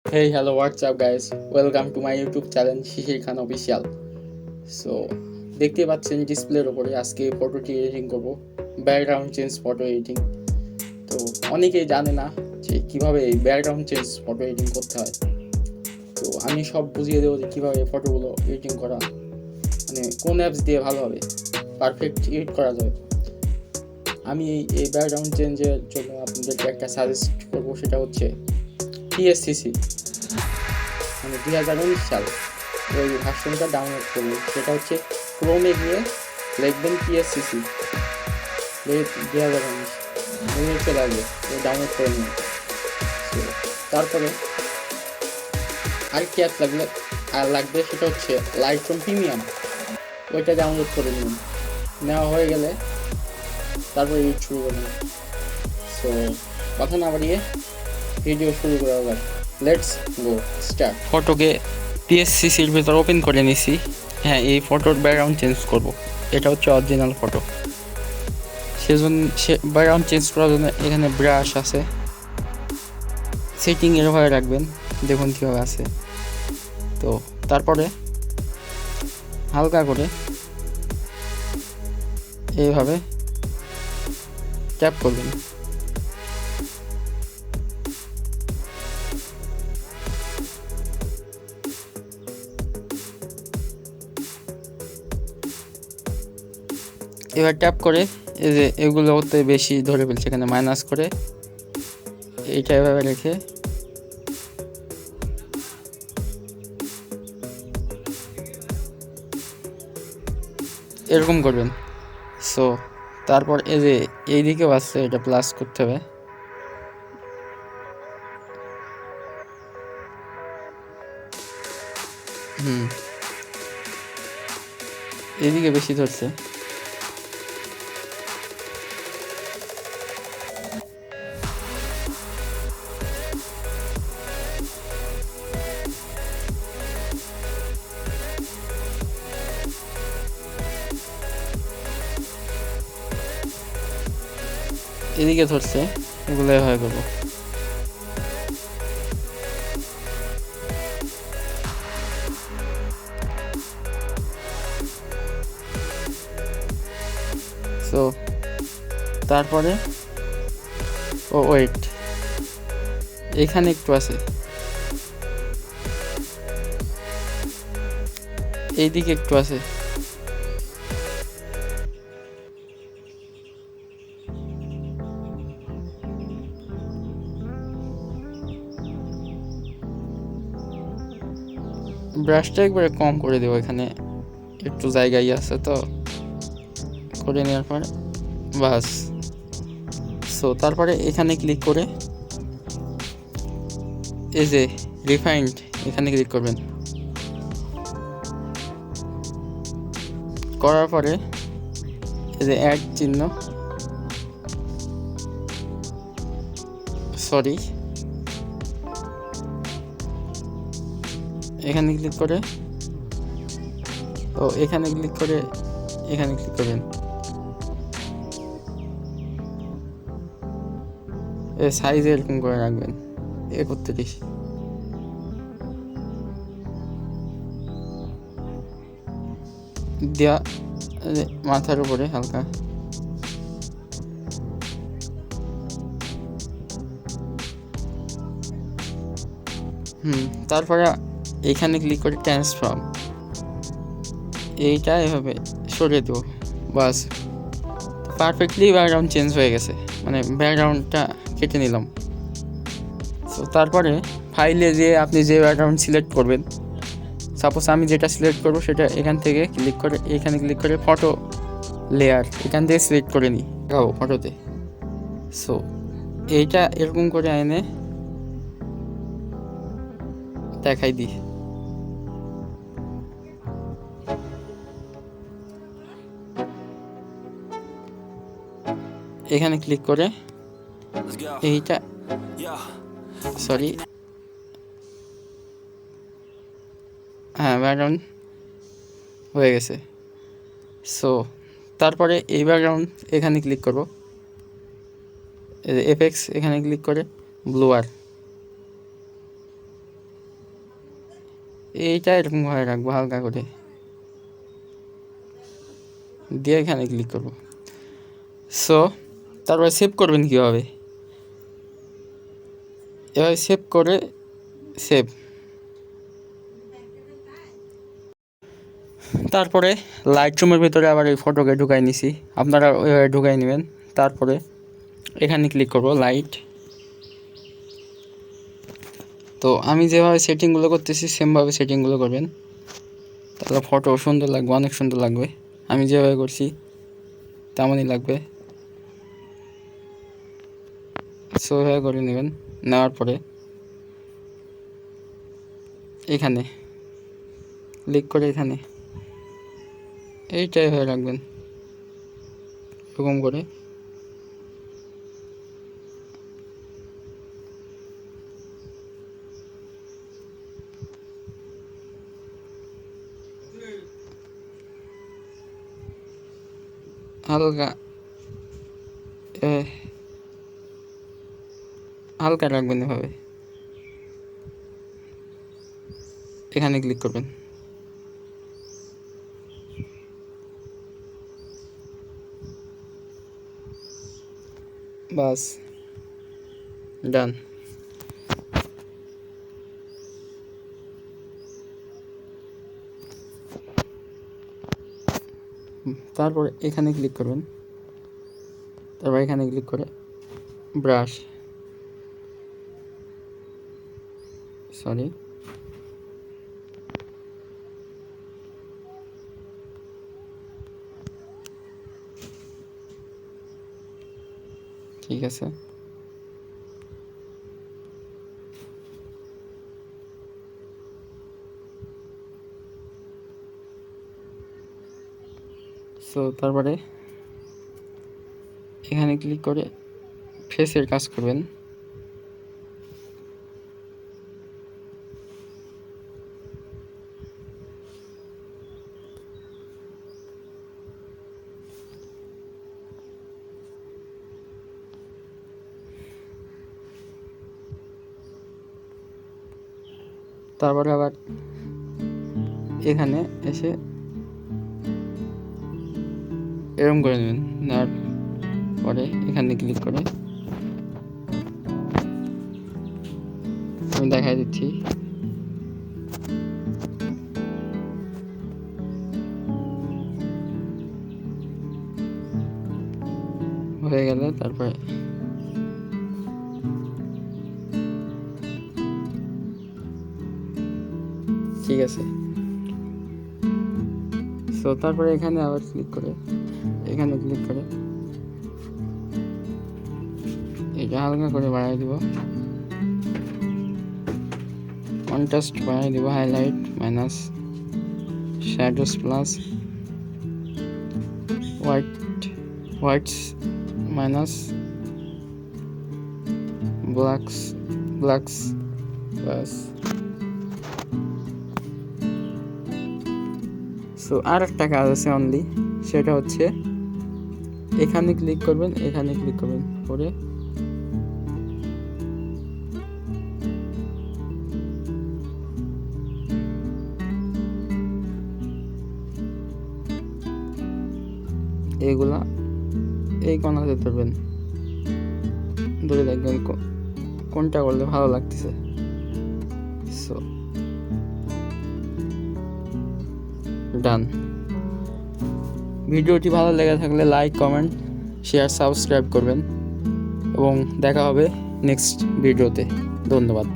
Hey, hello, what's up guys? Welcome to my YouTube channel SHISIR Khan Official. So দেখতে পাচ্ছেন ডিসপ্লের উপরে আজকে ফটোটি এডিটিং করব, ব্যাকগ্রাউন্ড চেঞ্জ ফটো এডিটিং। তো অনেকেই জানে না যে কিভাবে এই ব্যাকগ্রাউন্ড চেঞ্জ ফটো এডিটিং করতে হয়। তো আমি সব বুঝিয়ে দেবো যে কীভাবে ফটোগুলো এডিটিং করা, মানে কোন অ্যাপস দিয়ে ভালো হবে, পারফেক্ট এডিট করা যাবে। আমি এই ব্যাকগ্রাউন্ড চেঞ্জের জন্য আপনাদেরকে একটা সাজেস্ট করবো, সেটা হচ্ছে PSCC, মানে 2019 সাল ওই ভার্সনটা ডাউনলোড করবো। সেটা হচ্ছে ক্রোমে গিয়ে লিখবেন PSCC 2019, চলে আসবে, ডাউনলোড করে নিন। তো তারপরে আরেকটি অ্যাপ লাগবে, সেটা হচ্ছে লাইটরুম প্রিমিয়াম, ওইটা ডাউনলোড করে নিন। নেওয়া হয়ে গেলে তারপরে ইউজ শুরু করবেন। সো কথা না বাড়িয়ে ভিডিও শুরু করা যাক। Let's go start. ফটোকে PSCCর ভিতর ওপেন করে নিছি। হ্যাঁ, এই ফটোর ব্যাকগ্রাউন্ড চেঞ্জ করব। এটা হচ্ছে অরিজিনাল ফটো, সেজন্য ব্যাকগ্রাউন্ড চেঞ্জ করার জন্য এখানে ব্রাশ আছে, সেটিং এরভাবে রাখবেন, দেখুন কীভাবে আছে। তো তারপরে হালকা করে এইভাবে ট্যাপ করবেন। এবার ট্যাপ করে এই যে এগুলোতে বেশি ধরে ফেলছে, এখানে মাইনাস করে এইটা এভাবে রেখে এরকম করবেন। সো তারপর এই যে এইদিকেও আসছে, এটা প্লাস করতে হবে। এইদিকে বেশি ধরছে, এদিকে ধরছে, এগুলো এভাবে করবো। সো তারপরে ওয়েট, এখানে একটু আছে, এইদিকে একটু আছে, ব্রাশটা একবারে কম করে দেবো, এখানে একটু জায়গায় আছে তো, করে নেওয়ার পরে বাস। সো তারপরে এখানে ক্লিক করে এই যে রিফাইন্ড, এখানে ক্লিক করবেন। করার পরে এই যে অ্যাড চিহ্ন, সরি, এখানে ক্লিক করে এখানে ক্লিক করে এখানে ক্লিক করবেন। সাইজ এরকম করে রাখবেন 31, দেওয়া মাথার উপরে হালকা। তারপরে এইখানে ক্লিক করে ট্রান্সফর্ম, এইটা এভাবে সরিয়ে দেবো, বাস। পারফেক্টলি ব্যাকগ্রাউন্ড চেঞ্জ হয়ে গেছে, মানে ব্যাকগ্রাউন্ডটা কেটে নিলাম। তো তারপরে ফাইলে যে আপনি যে ব্যাকগ্রাউন্ড সিলেক্ট করবেন, সাপোজ আমি যেটা সিলেক্ট করবো সেটা এখান থেকে ক্লিক করে এখানে ক্লিক করে ফটো লেয়ার এখান থেকে সিলেক্ট করে নিই ফটোতে। সো এইটা এরকম করে এনে দেখাই দিই। এখানে ক্লিক করে এইটা, সরি, হ্যাঁ, ব্যাকগ্রাউন্ড হয়ে গেছে। সো তারপরে এই ব্যাকগ্রাউন্ড এখানে ক্লিক করব, এফেক্টস এখানে ক্লিক করে ব্লুয়ার, এইটা এরকম ভাবে রাখবো হালকা করে, দিয়ে এখানে ক্লিক করব। সো তারপরে সেভ করবেন কীভাবে, এভাবে সেভ করে সেভ। তারপরে লাইটরুমের ভিতরে আবার এই ফটোকে ঢুকাই নিছি, আপনারা ওইভাবে ঢুকাই নেবেন। তারপরে এখানে ক্লিক করব লাইট। তো আমি যেভাবে সেটিংগুলো করতেছি সেমভাবে সেটিংগুলো করবেন, তাহলে ফটো সুন্দর লাগবে, অনেক সুন্দর লাগবে। আমি যেভাবে করছি তেমনই লাগবে। সো এভাবে করে নেবেন। নেওয়ার পরে এখানে ক্লিক করে এখানে এইটাই হয়ে রাখবেন এরকম করে। হালকা হালকা রাখবেন এভাবে, এখানে ক্লিক করবেন। বাস ডান। তারপরে এখানে ক্লিক করবেন, তারপর এখানে ক্লিক করে ব্রাশ, সরি ঠিক আছে। সো তারপরে এখানে ক্লিক করে ফেসের কাজ করবেন। তারপরে আবার এখানে এসে এরকম করে নেবেন। নেওয়ার পরে এখানে ক্লিক করে আমি দেখাই দিচ্ছি। হয়ে গেলে তারপরে ঠিক আছে। সো তারপরে এখানে আবার ক্লিক করে এখানে ক্লিক করে এটা হালকা করে বাড়াই দিব, কন্ট্রাস্ট বাড়াই দিব, highlight minus, shadows plus, whites minus, blacks plus. So আর একটা কাজ আছে অনলি, সেটা হচ্ছে এখানে ক্লিক করবেন, এখানে ক্লিক করবেন করে এইগুলা এই কোণাতে ধরবেন, ধরে দেখবেন কোনটা করলে ভালো লাগতেছে। সো ডান। ভিডিওটি ভালো লেগে থাকলে লাইক, কমেন্ট, শেয়ার, সাবস্ক্রাইব করবেন এবং দেখা হবে নেক্সট ভিডিওতে। ধন্যবাদ।